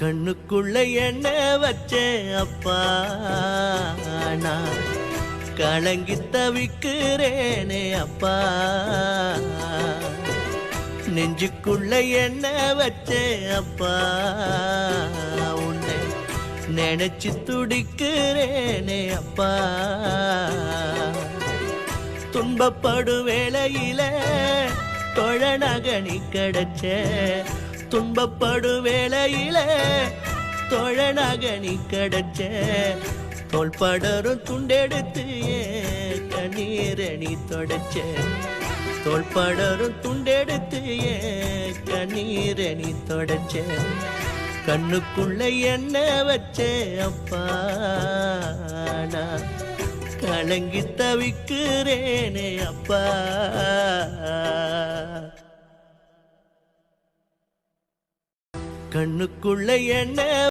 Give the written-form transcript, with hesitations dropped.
கண்ணுக்குள்ள என்ன வச்சே அப்பா நான் கலங்கி தவிக்கிறேனே அப்பா நெஞ்சுக்குள்ள என்ன வச்சே அப்பா உன்னை நினைச்சு துடிக்கிறேனே அப்பா துன்பப்படும் வேளையில தொழனாக நீ கிடைச்ச துன்பப்படும் வேளையில தோழனாக நீ கிடைச்ச தோல் படரும் துண்டெடுத்து கண்ணீரை நீ தொடச்ச தோல் படரும் துண்டெடுத்து கண்ணீரை நீ தொடச்ச கண்ணுக்குள்ள என்ன வச்ச அப்பா நான் கலங்கி தவிக்கிறேனே அப்பா கண்ணுக்குள்ள என்ன